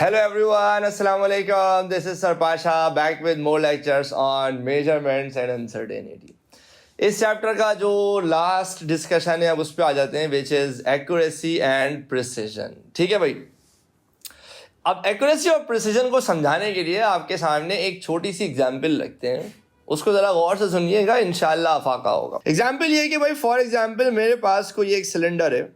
Hello everyone, Assalamu alaikum. This is Sir Pasha back with more lectures on measurements and uncertainty. इस chapter का जो last discussion है अब उस पर आ जाते हैं, which is accuracy and precision. ठीक है भाई. अब एक्यूरेसी और प्रिसीजन को समझाने के लिए आपके सामने एक छोटी सी एग्जाम्पल रखते हैं, उसको जरा गौर से सुनिएगा, इंशाल्लाह अफाका होगा. एग्जाम्पल ये है कि भाई फॉर एग्जाम्पल मेरे पास कोई एक सिलेंडर है,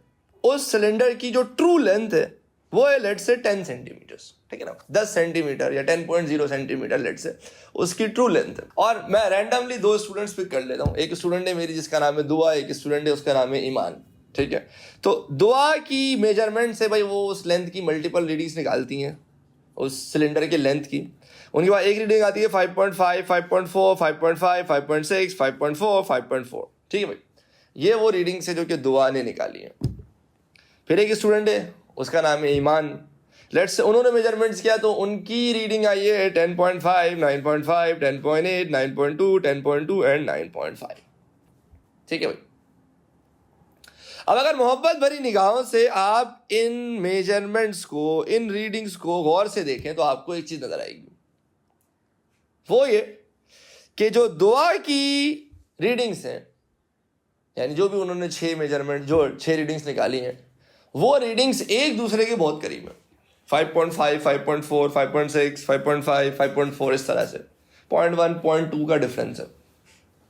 उस सिलेंडर की जो ट्रू लेंथ है वो है लेट से 10 सेंटीमीटर्स. ठीक है ना, 10 सेंटीमीटर या 10.0 सेंटीमीटर लेट से उसकी ट्रू लेंथ है. और मैं रैंडमली दो स्टूडेंट्स पिक कर लेता हूँ. एक स्टूडेंट है मेरी जिसका नाम है दुआ, एक स्टूडेंट है उसका नाम है ईमान. ठीक है, तो दुआ की मेजरमेंट से भाई वो उस लेंथ की मल्टीपल रीडिंग्स निकालती हैं उस सिलेंडर के लेंथ की. उनके बाद एक रीडिंग आती है 5.5, 5.4, 5.5, 5.6, 5.4, 5.4. ठीक है भाई, ये वो रीडिंग से जो कि दुआ ने निकाली है. फिर एक स्टूडेंट है उसका नाम है ईमान. लेट्स से उन्होंने मेजरमेंट्स किया तो उनकी रीडिंग आई है 10.5, 9.5, 10.8, 9.2, 10.2 एंड 9.5. ठीक है भाई. अब अगर मोहब्बत भरी निगाहों से आप इन मेजरमेंट्स को, इन रीडिंग्स को गौर से देखें तो आपको एक चीज नजर आएगी. वो ये कि जो दुआ की रीडिंग्स हैं, यानी जो भी उन्होंने 6 मेजरमेंट, जो 6 रीडिंग्स निकाली हैं, वो रीडिंग्स एक दूसरे के बहुत करीब है. 5.5, 5.4, 5.6, 5.5, 5.4, इस तरह से 0.1, 0.2 का डिफरेंस है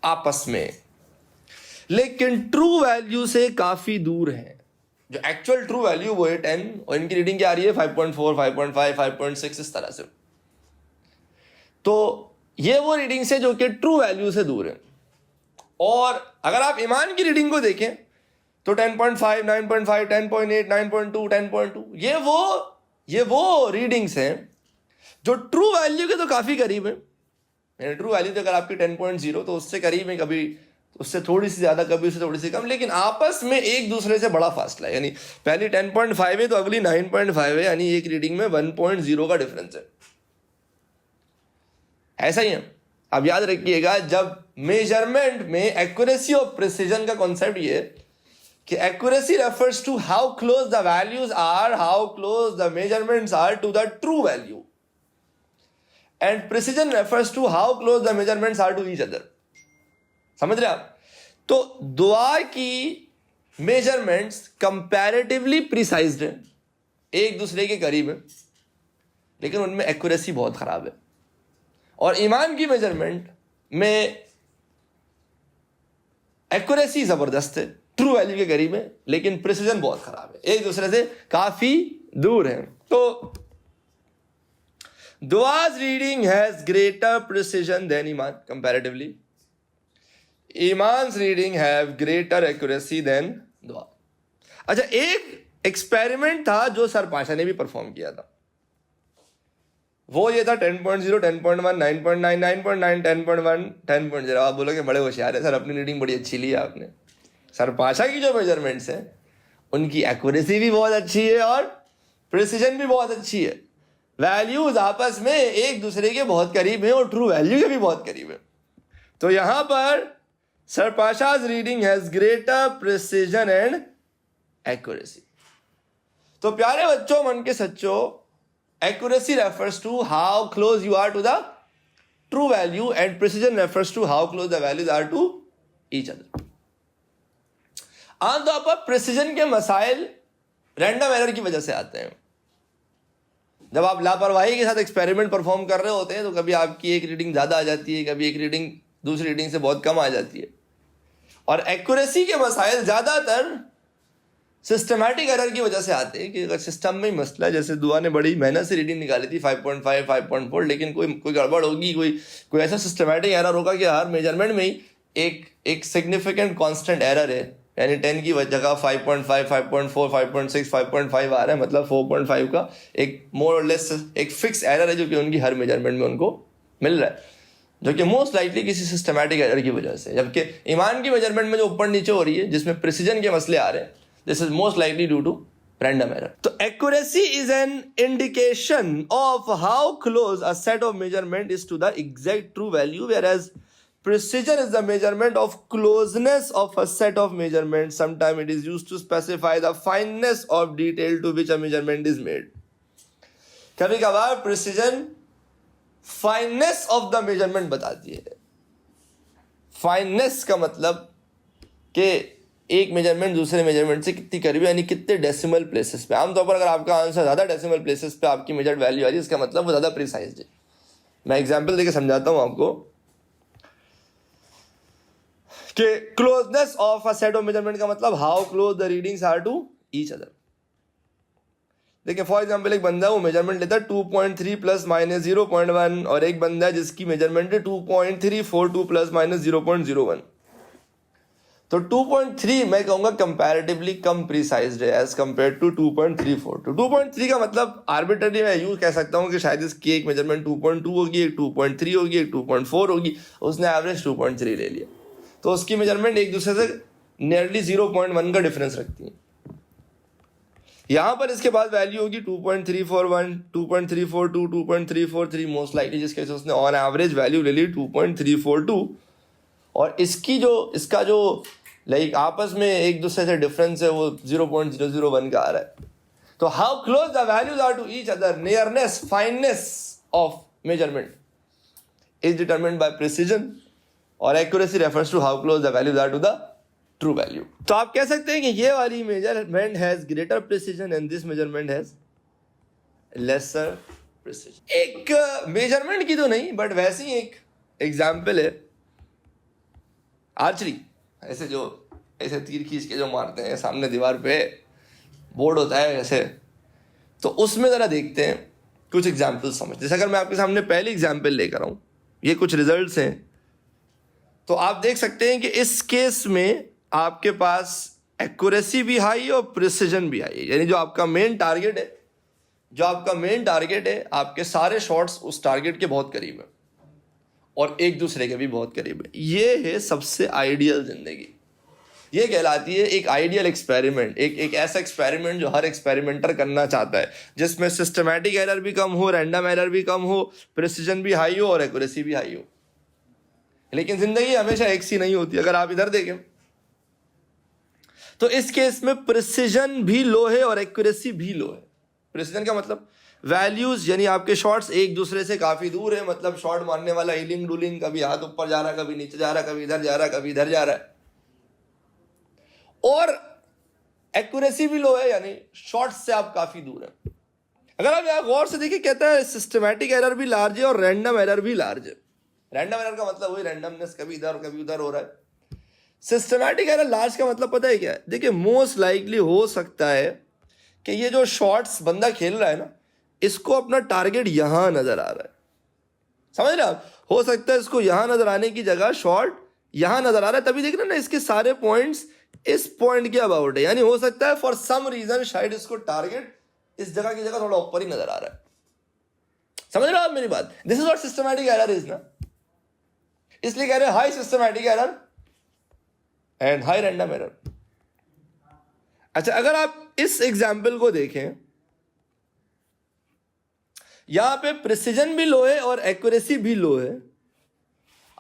आपस में, लेकिन ट्रू वैल्यू से काफी दूर है. जो एक्चुअल ट्रू वैल्यू वो है 10 और इनकी रीडिंग क्या आ रही है 5.4, 5.5, 5.6, इस तरह से. तो ये वो रीडिंग्स है जो कि ट्रू वैल्यू से दूर है. और अगर आप ईमान की रीडिंग को देखें तो 10.5, 9.5, 10.8, 9.2, 10.2, ये वो रीडिंग्स हैं जो ट्रू वैल्यू के तो काफी करीब है. ट्रू वैल्यू तो अगर आपकी 10.0 तो उससे करीब है, कभी उससे थोड़ी सी ज्यादा, कभी उससे थोड़ी सी कम, लेकिन आपस में एक दूसरे से बड़ा फासला है. यानी पहली 10.5 है तो अगली 9.5 है, यानी एक रीडिंग में 1.0 का डिफरेंस है. ऐसा ही है. अब याद रखिएगा, जब मेजरमेंट में एक्यूरेसी और प्रिसीजन का कॉन्सेप्ट ये है कि accuracy refers to how close the values are, how close the measurements are to the true value, and precision refers to how close the measurements are to each other. समझ रहे आप? तो दुआ की मेजरमेंट्स कंपैरेटिवली प्रिसाइज्ड है, एक दूसरे के करीब है, लेकिन उनमें एक्यूरेसी बहुत खराब है. और ईमान की मेजरमेंट में एक्यूरेसी जबरदस्त है, ट्रू वैल्यू के करीब है, लेकिन प्रिसीजन बहुत खराब है, एक दूसरे से काफी दूर है. तो Dua's reading has greater precision than Iman comparatively. Iman's reading have greater accuracy than Dua. अच्छा, एक एक्सपेरिमेंट था जो सर पाशा ने भी परफॉर्म किया था. वो ये था 10.0, 10.1, 9.9, 9.9, 10.1, 10.0. आप बोलोगे बड़े होशियार है सर, अपनी रीडिंग बड़ी अच्छी ली है आपने. सर पाशा की जो मेजरमेंट्स हैं उनकी एक्यूरेसी भी बहुत अच्छी है और प्रिसीजन भी बहुत अच्छी है. वैल्यूज आपस में एक दूसरे के बहुत करीब हैं और ट्रू वैल्यू के भी बहुत करीब है. तो यहां पर sir Pasha's reading has greater precision and accuracy. तो प्यारे बच्चों, मन के सच्चों, accuracy refers to how close you are to the true value and precision refers to how close the values are to each other. आमतौर पर प्रिसीजन के मसाइल रैंडम एरर की वजह से आते हैं. जब आप लापरवाही के साथ एक्सपेरिमेंट परफॉर्म कर रहे होते हैं तो कभी आपकी एक रीडिंग ज्यादा आ जाती है, कभी एक रीडिंग दूसरी रीडिंग से बहुत कम आ जाती है. और एक्यूरेसी के मसाइल ज्यादातर सिस्टमैटिक एरर की वजह से आते हैं कि अगर सिस्टम में ही मसला है, जैसे दुआ ने बड़ी मेहनत से रीडिंग निकाली थी 5.5, 5.4, लेकिन कोई गड़बड़ होगी, कोई ऐसा सिस्टमैटिक एरर होगा कि हर मेजरमेंट में ही एक सिग्निफिकेंट कांस्टेंट एरर है. यानी 10 की जगह 5.5, 5.4, 5.6, 5.5 आ रहा है, मतलब 4.5 का एक मोर और लेस एक फिक्स एरर है जो कि उनकी हर मेजरमेंट में उनको मिल रहा है, जो कि मोस्ट लाइकली किसी सिस्टमैटिक एरर की वजह से. जबकि ईमान की मेजरमेंट में जो ऊपर नीचे हो रही है, जिसमें प्रिसीजन के मसले आ रहे हैं, this is most likely due to random error. तो accuracy is an indication of how close a set of measurement is to the exact true value, whereas precision is the measurement of closeness of a set of measurements. Sometimes it is used to specify the fineness of detail to which a measurement is made. कभी कभार precision fineness of the measurement बताती है। Fineness का मतलब कि एक measurement दूसरे measurement से कितनी करीब, यानी कितने डेसिमल प्लेसेस पे। आमतौर पर अगर आपका आंसर ज़्यादा डेसिमल प्लेसेस पे आपकी मेजर्ड वैल्यू आ रही है, इसका मतलब वो ज़्यादा प्रिसाइज है। मैं एग्जांपल देके समझाता हूँ आपको कि closeness of a set of measurement का मतलब how close the readings are to each other. देखिए फॉर एग्जांपल एक बंदा वो मेजरमेंट लेता है 2.3 प्लस माइनस 0.1, और एक बंदा है जिसकी मेजरमेंट है 2.342 प्लस माइनस 0.01। तो 2.3 मैं कहूंगा कंपैरेटिवली कम प्रिसाइज्ड है एज कंपेयर टू 2.342। 2.3 का मतलब आर्बिट्ररी मैं यूज कह सकता हूं कि शायद इसकी एक मेजरमेंट 2.2 होगी, एक 2.3 होगी, एक 2.4 होगी, उसने एवरेज 2.3 ले लिया, तो उसकी मेजरमेंट एक दूसरे से नियरली 0.1 का डिफरेंस रखती है। यहां पर इसके बाद वैल्यू होगी 2.341, 2.342, 2.343 मोस्ट लाइकली, जिसके वजह से उसने ऑन एवरेज वैल्यू ले ली 2.342, और इसका जो लाइक आपस में एक दूसरे से डिफरेंस है वो 0.001 का आ रहा है। तो how close the values are to each other, nearness, fineness of measurement is determined by precision, और accuracy refers to how close the values are to the true value. तो आप कह सकते हैं कि ये वाली measurement has greater precision and this measurement has lesser precision. एक मेजरमेंट की तो नहीं बट वैसे ही एक एग्जाम्पल है आर्चरी। ऐसे तीर खींच के जो मारते हैं सामने दीवार पे बोर्ड होता है ऐसे, तो उसमें ज़रा देखते हैं कुछ एग्जाम्पल समझ। जैसे अगर मैं आपके सामने पहली एग्जाम्पल लेकर आऊँ, ये कुछ रिजल्ट्स हैं, तो आप देख सकते हैं कि इस केस में आपके पास एक्यूरेसी भी हाई है और प्रिसीजन भी हाई है, यानी जो आपका मेन टारगेट है आपके सारे शॉट्स उस टारगेट के बहुत करीब है और एक दूसरे के भी बहुत करीब है। ये है सबसे आइडियल जिंदगी। ये कहलाती है एक आइडियल एक्सपेरिमेंट, एक ऐसा एक्सपेरिमेंट जो हर एक्सपेरिमेंटर करना चाहता है, जिसमें सिस्टमैटिक एरर भी कम हो, रैंडम एरर भी कम हो, प्रिसीजन भी हाई हो और एक्यूरेसी भी हाई हो। लेकिन जिंदगी हमेशा एक सी नहीं होती। अगर आप इधर देखें तो इस केस में प्रिसीजन भी लो है और एक्यूरेसी भी लो है। प्रिसीजन का मतलब वैल्यूज, यानी आपके शॉट्स एक दूसरे से काफी दूर है, मतलब शॉट मारने वाला हीलिंग डूलिंग, कभी हाथ ऊपर जा रहा है, कभी नीचे जा रहा है, कभी इधर जा रहा है, कभी इधर जा रहा है, और एक्यूरेसी भी लो है, यानी शॉट्स से आप काफी दूर है। अगर आप यहां गौर से देखिए, कहता है सिस्टमैटिक एरर भी लार्ज है और रैंडम एरर भी लार्ज है। रैंडम एरर का मतलब वही रैंडमनेस, कभी इधर कभी उधर हो रहा है। सिस्टमैटिक एरर लार्ज का मतलब पता है क्या है? देखिए मोस्ट लाइकली हो सकता है कि ये जो शॉट्स बंदा खेल रहा है ना, इसको अपना टारगेट यहां नजर आ रहा है, समझ रहे आप? हो सकता है इसको यहां नजर आने की जगह शॉट यहां नजर आ रहा है, तभी देख रहे ना इसके सारे पॉइंट्स इस पॉइंट के अबाउट है, यानी हो सकता है फॉर सम रीजन शायद इसको टारगेट इस जगह की जगह थोड़ा ऊपर ही नजर आ रहा है। समझ रहे हो आप मेरी बात? This is what systematic error is ना, इसलिए कह रहे हैं high systematic error and high random error. अच्छा, अगर आप इस एग्जाम्पल को देखें, यहां पे प्रिसीजन भी लो है और एक्यूरेसी भी लो है,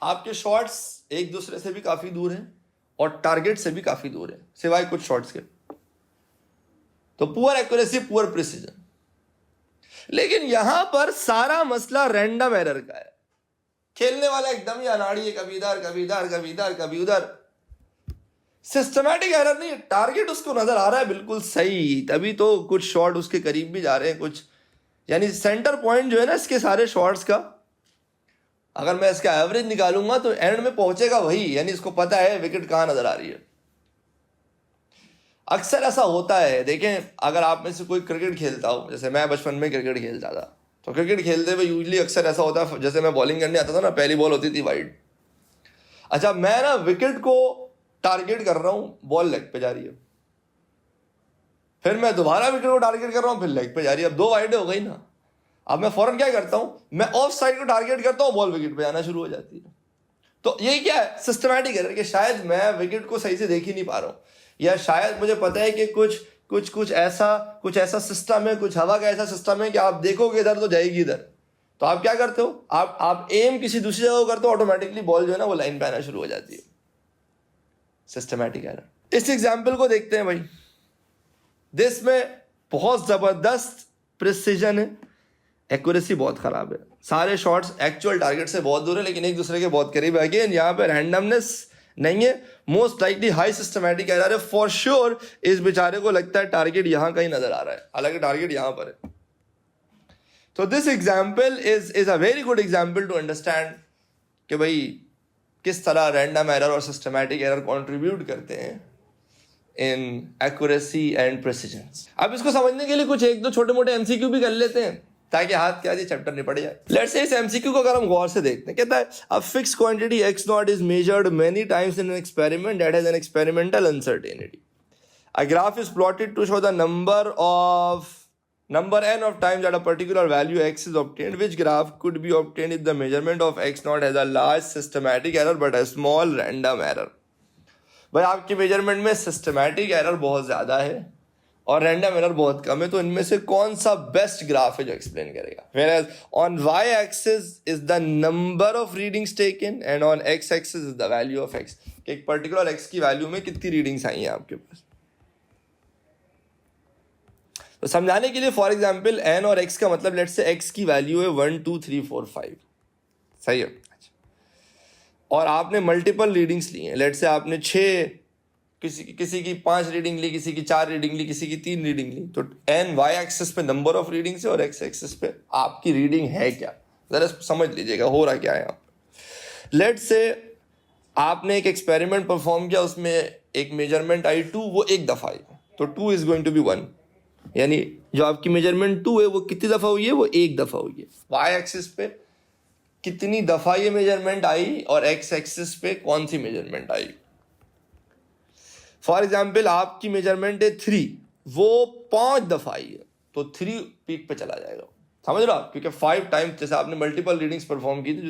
आपके शॉट्स एक दूसरे से भी काफी दूर हैं और टारगेट से भी काफी दूर है, सिवाय कुछ शॉट्स के। तो पुअर एक्यूरेसी, पुअर प्रिसीजन। लेकिन यहां पर सारा मसला रैंडम एरर का है। खेलने वाला एकदम ही अनाड़ी है, कभी इधर कभी इधर कभी इधर कभी उधर। सिस्टमैटिक एरर नहीं, टारगेट उसको नजर आ रहा है बिल्कुल सही, तभी तो कुछ शॉट उसके करीब भी जा रहे हैं कुछ, यानी सेंटर पॉइंट जो है ना इसके सारे शॉट्स का, अगर मैं इसका एवरेज निकालूंगा तो एंड में पहुंचेगा वही, यानी इसको पता है विकेट कहां नजर आ रही है। अक्सर ऐसा होता है, देखें अगर आप में से कोई क्रिकेट खेलता हो, जैसे मैं बचपन में क्रिकेट खेलता था, तो क्रिकेट खेलते हुए यूजली अक्सर ऐसा होता है, जैसे मैं बॉलिंग करने आता था ना, पहली बॉल होती थी वाइड। अच्छा, मैं ना विकेट को टारगेट कर रहा हूं, बॉल लेग पे जा रही है, फिर मैं दोबारा विकेट को टारगेट कर रहा हूं, फिर लेग पे जा रही है, अब 2 वाइड हो गई ना। अब मैं फौरन क्या करता हूं, मैं ऑफ साइड को टारगेट करता हूं, बॉल विकेट पे जाना शुरू हो जाती है। तो यही क्या है, सिस्टमैटिक एरर, कि शायद मैं विकेट को सही से देख ही नहीं पा रहा हूं, या शायद मुझे पता है कि कुछ ऐसा सिस्टम है, कुछ हवा का ऐसा सिस्टम है कि आप देखोगे इधर तो जाएगी इधर, तो आप क्या करते हो, आप एम किसी दूसरी जगह करते हो, ऑटोमेटिकली बॉल जो है ना वो लाइन पे आना शुरू हो जाती है। Systematic error. इस एग्जाम्पल को देखते हैं भाई, दिस में बहुत जबरदस्त प्रिसीजन है, एक्यूरेसी बहुत ख़राब है, सारे शॉट्स एक्चुअल टारगेट से बहुत दूर है लेकिन एक दूसरे के बहुत करीब है। अगेन यहाँ पे रैंडमनेस नहीं है, most likely high systematic error है। फॉर श्योर इस बेचारे को लगता है टारगेट यहाँ कहीं नजर आ रहा है, हालांकि टारगेट यहाँ पर है। तो this example is a very good example to understand कि भाई किस तरह रैंडम एरर और सिस्टमैटिक एरर कॉन्ट्रीब्यूट करते हैं इन एक्यूरेसी एंड प्रिसिजन। अब इसको समझने के लिए कुछ एक दो छोटे मोटे एमसीक्यू भी कर लेते हैं ताकि हाथ क्या चैप्टर नहीं पड़ जाए। लेट्स से इस एमसीक्यू को अगर हम गौर से देखते हैं, कहता है a fix quantity x not is measured many times in an experiment that has an experimental uncertainty. A graph is plotted to show the number n of times that a particular value x is obtained. Which graph could be obtained if the measurement of x naught has a large systematic error but a small random error? भाई आपकी measurement में systematic error बहुत ज़्यादा है और random error बहुत कम है, तो इनमें से कौन सा बेस्ट ग्राफ है जो एक्सप्लेन करेगा? Whereas on y axis is the number of readings taken and on x axis is the value of x. कि एक पर्टिकुलर x की वैल्यू में कितनी रीडिंग्स आई हैं आपके पास। तो समझाने के लिए फॉर एग्जाम्पल n और x का मतलब लेट्स से x की वैल्यू है 1 2 3 4 5, सही है। और आपने मल्टीपल रीडिंग्स ली हैं, लेट्स से आपने 6, किसी की 5 रीडिंग ली, किसी की 4 रीडिंग ली, किसी की 3 रीडिंग ली। तो n y एक्सिस पे नंबर ऑफ रीडिंग्स है और x एक्सिस पे आपकी रीडिंग है क्या, जरा समझ लीजिएगा हो रहा क्या है यहाँ पे। लेट्स से आपने एक एक्सपेरिमेंट परफॉर्म किया, उसमें एक मेजरमेंट आई 2, वो एक दफ़ा आई, तो 2 इज गोइंग टू बी 1, यानी जो आपकी मेजरमेंट 2 है वो कितनी दफ़ा हुई है, वो एक दफ़ा हुई है। वाई एक्सिस पे कितनी दफ़ा ये मेजरमेंट आई और एक्स एक्सिस पे कौन सी मेजरमेंट आई। फॉर एग्जाम्पल आपकी मेजरमेंट है 3, वो 5 दफ़ा आई है, तो 3 पीक पे चला जाएगा, समझ रहा? क्योंकि 5 टाइम्स, जैसे आपने मल्टीपल रीडिंग्स परफॉर्म की थी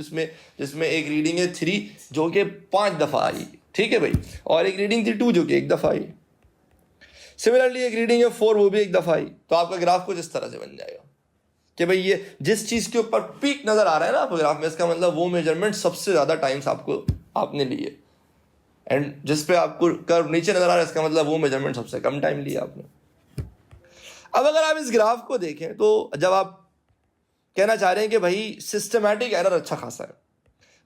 जिसमें एक रीडिंग है 3 जो कि 5 दफ़ा आई, ठीक है भाई, और एक रीडिंग थी 2 जो कि एक दफ़ा आई। सिमिलरली एक रीडिंग है 4, वो भी एक दफ़ा आई। तो आपका ग्राफ कुछ इस तरह से बन जाएगा कि भाई ये जिस चीज़ के ऊपर पीक नज़र आ रहा है ना आपको ग्राफ में, इसका मतलब वो मेजरमेंट सबसे ज़्यादा टाइम्स आपने ली है, एंड जिस पे आपको कर्व नीचे नज़र आ रहा है इसका मतलब वो मेजरमेंट सबसे कम टाइम लिया आपने। अब अगर आप इस ग्राफ को देखें तो जब आप कहना चाह रहे हैं कि भाई सिस्टमैटिक एरर अच्छा खासा है,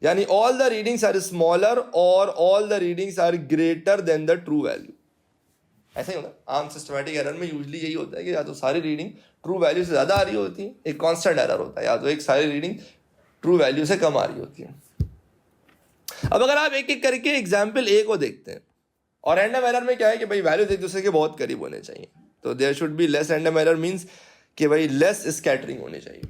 यानी all the readings are smaller और all the readings are greater than the true value, ऐसा ही होता है। आम सिस्टमैटिक एरर में यूजली यही होता है कि या तो सारी रीडिंग ट्रू वैल्यू से ज़्यादा आ रही होती है, एक कांस्टेंट एरर होता है, या तो एक सारी रीडिंग ट्रू वैल्यू से कम आ रही होती है। अब अगर आप एक एक करके एग्जाम्पल ए को देखते हैं, और रैंडम एरर में क्या है कि भाई वैल्यूज एक दूसरे के बहुत करीब होने चाहिए, तो there should be less random error, means कि भाई लेस स्कैटरिंग होनी चाहिए।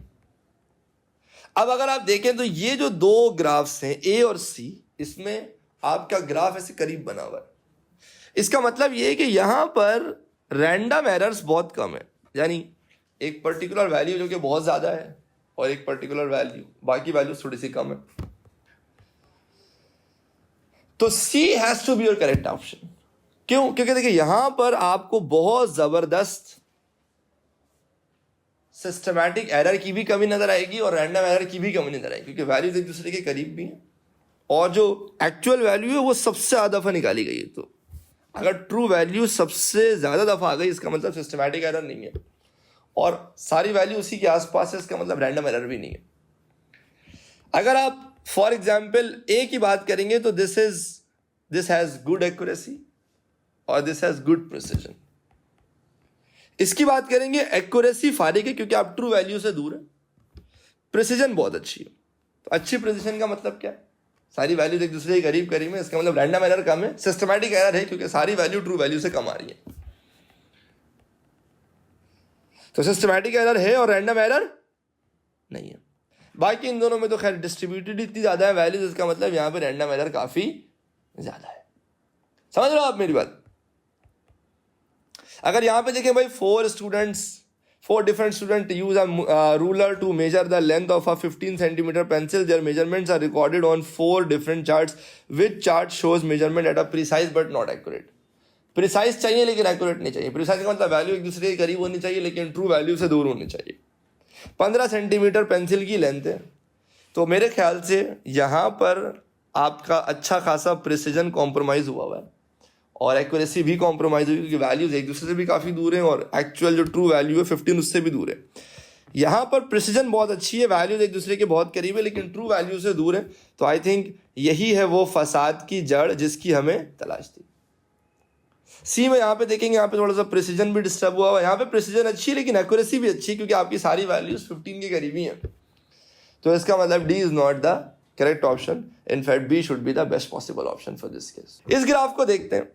अब अगर आप देखें तो ये जो 2 ग्राफ्स हैं ए और सी, इसमें आपका ग्राफ ऐसे करीब बना हुआ है, इसका मतलब ये है कि यहाँ पर रैंडम एरर्स बहुत कम है, यानी एक पर्टिकुलर वैल्यू जो कि बहुत ज़्यादा है और एक पर्टिकुलर वैल्यू, बाकी वैल्यूज थोड़ी सी कम है। तो C has to be your correct option. क्यों? क्योंकि देखिए यहाँ पर आपको बहुत ज़बरदस्त सिस्टमैटिक एरर की भी कमी नज़र आएगी और रैंडम एरर की भी कमी नज़र आएगी, क्योंकि वैल्यूज एक दूसरे के करीब भी हैं और जो एक्चुअल वैल्यू है वो सबसे ज़्यादा दफ़ा निकाली गई है। तो अगर ट्रू वैल्यू सबसे ज़्यादा दफ़ा आ गई इसका मतलब सिस्टमैटिक एरर नहीं है, और सारी वैल्यू उसी के आसपास है इसका मतलब रैंडम एरर भी नहीं है। अगर आप फॉर एग्जाम्पल ए की बात करेंगे तो दिस हैज़ गुड एक्यूरेसी और दिस हैज़ गुड प्रिसिजन। इसकी बात करेंगे एक्यूरेसी फारिग है क्योंकि आप ट्रू वैल्यू से दूर है, प्रिसिजन बहुत अच्छी है। तो अच्छी प्रिसिजन का मतलब क्या है? सारी वैल्यूज एक दूसरे के करीब करीब है, इसका मतलब रैंडम एरर कम है। सिस्टमैटिक एरर है क्योंकि सारी वैल्यू ट्रू वैल्यू से कम आ रही है। तो सिस्टमैटिक एरर है और रैंडम एरर नहीं है। बाकी इन दोनों में तो खैर डिस्ट्रीब्यूटेड इतनी ज़्यादा है वैल्यूज, इसका मतलब यहाँ पे रैंडम एरर काफ़ी ज़्यादा है। समझ रहे हो आप मेरी बात? अगर यहाँ पे देखें भाई 4 different students use a ruler to measure the length of a 15 centimeter pencil. Their measurements are recorded on 4 different charts. Which chart shows measurement at a precise but not accurate? Precise चाहिए लेकिन accurate नहीं चाहिए। Precise का मतलब value एक दूसरे के करीब होनी चाहिए लेकिन ट्रू वैल्यू से दूर होनी चाहिए। 15 सेंटीमीटर पेंसिल की लेंथ है, तो मेरे ख्याल से यहाँ पर आपका अच्छा खासा प्रिसीजन कॉम्प्रोमाइज़ हुआ है और एक्यूरेसी भी कॉम्प्रोमाइज़ हुई, क्योंकि वैल्यूज़ एक दूसरे से भी काफ़ी दूर हैं और एक्चुअल जो ट्रू वैल्यू है 15 उससे भी दूर है। यहाँ पर प्रिसीजन बहुत अच्छी है, वैल्यूज एक दूसरे के बहुत करीब है लेकिन ट्रू वैल्यू से दूर है। तो आई थिंक यही है वो फसाद की जड़ जिसकी हमें तलाश थी। सी में यहाँ पे देखेंगे, यहाँ पे थोड़ा सा प्रिसीजन भी डिस्टर्ब हुआ है। यहाँ पे प्रिसीजन अच्छी है लेकिन एक्यूरेसी भी अच्छी है क्योंकि आपकी सारी वैल्यूज 15 के करीब ही हैं। तो इसका मतलब D is not the correct option. In fact B should be the best possible option for this case. इस ग्राफ को देखते हैं।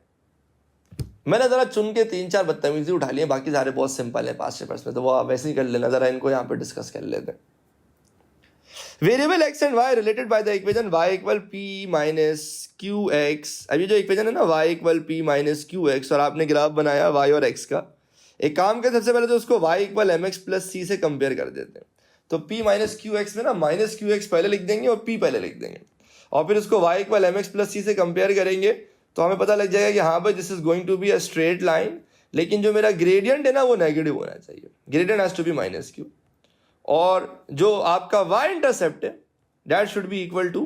मैंने जरा चुन के 3-4 बदतमीजी उठा लिए, बाकी सारे बहुत सिंपल है पास्ट पेपर्स में, तो वो आप वैसे ही कर लेना। जरा इनको यहाँ पे डिस्कस कर लेते हैं। Variable X and Y related by the equation y equal P minus Q X. अभी जो इक्वेशन है ना y equal P minus Q एक्स, और आपने ग्राफ बनाया y और x का। एक काम करें, सबसे पहले तो उसको y equal M X plus C से कंपेयर कर देते हैं। तो p माइनस क्यू एक्स में ना माइनस क्यू एक्स पहले लिख देंगे और p पहले लिख देंगे, और फिर उसको y equal M X plus C से कंपेयर करेंगे तो हमें पता लग जाएगा कि हाँ भाई this is going to be a straight line, लेकिन जो मेरा ग्रेडियंट है ना वो नेगेटिव होना चाहिए। Gradient has to be minus Q, और जो आपका y इंटरसेप्ट है that should be equal to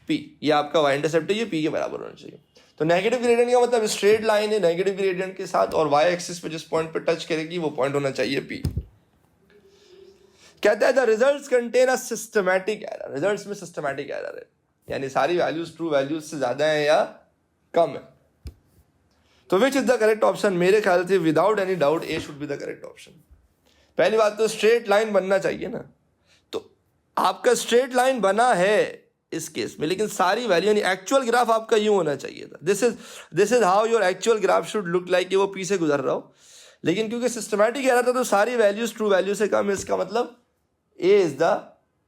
p। ये आपका y इंटरसेप्ट है, ये p के बराबर होना चाहिए। तो नेगेटिव ग्रेडियंट का मतलब स्ट्रेट लाइन है नेगेटिव ग्रेडियंट के साथ, और y एक्सिस पे जिस पॉइंट पे टच करेगी वो पॉइंट होना चाहिए p। कहता है the results contain a systematic error. Results में सिस्टमैटिक एरर है, यानी सारी वैल्यूज ट्रू वैल्यूज से ज्यादा है या कम है। तो which is the correct option? मेरे ख्याल से without any doubt A should be the correct option. पहली बात तो स्ट्रेट लाइन बनना चाहिए ना, तो आपका स्ट्रेट लाइन बना है इस केस में, लेकिन सारी वैल्यू यानी एक्चुअल ग्राफ आपका यूं होना चाहिए था। This is how your actual graph should look like, कि वो पी से गुजर रहा हो, लेकिन क्योंकि सिस्टमैटिक एरर था तो सारी वैल्यूज ट्रू वैल्यू से कम है। इसका मतलब A is the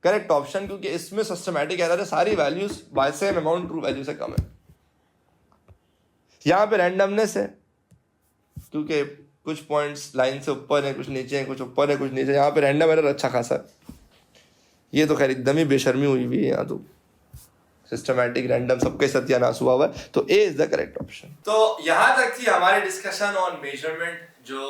correct option, क्योंकि इसमें सिस्टमैटिक एरर है, सारी values by same amount true value से कम है। यहाँ पे रैंडमनेस है क्योंकि कुछ पॉइंट्स लाइन से ऊपर है, कुछ नीचे है, कुछ ऊपर है, कुछ नीचे। यहाँ पे रैंडम एरर अच्छा खासा है। ये तो खैर एकदम ही बेशर्मी हुई हुई है यहाँ तो, सिस्टमैटिक रैंडम सबके सत्यानाश हुआ हुआ है। तो ए इज द करेक्ट ऑप्शन। तो यहाँ तक थी हमारी डिस्कशन ऑन मेजरमेंट, जो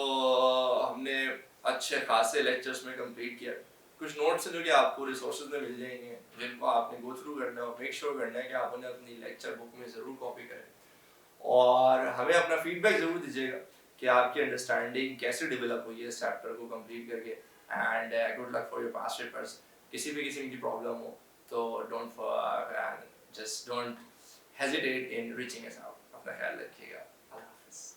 हमने अच्छे खासे लेक्चर्स में कंप्लीट किया। कुछ नोट्स हैं जो कि आपको रिसोर्सेज में मिल जाएंगे, जिनको आपने गो थ्रू करना है और मेक श्योर करना है कि आप उन्हें अपनी लेक्चर बुक में ज़रूर कॉपी करें, और हमें अपना फीडबैक ज़रूर दीजिएगा कि आपकी अंडरस्टैंडिंग कैसे डेवलप हुई है इस चैप्टर को कंप्लीट करके। And good luck for your past papers. किसी भी किस्म की प्रॉब्लम हो तो don't hesitate in reaching us out. अपना ख्याल रखिएगा।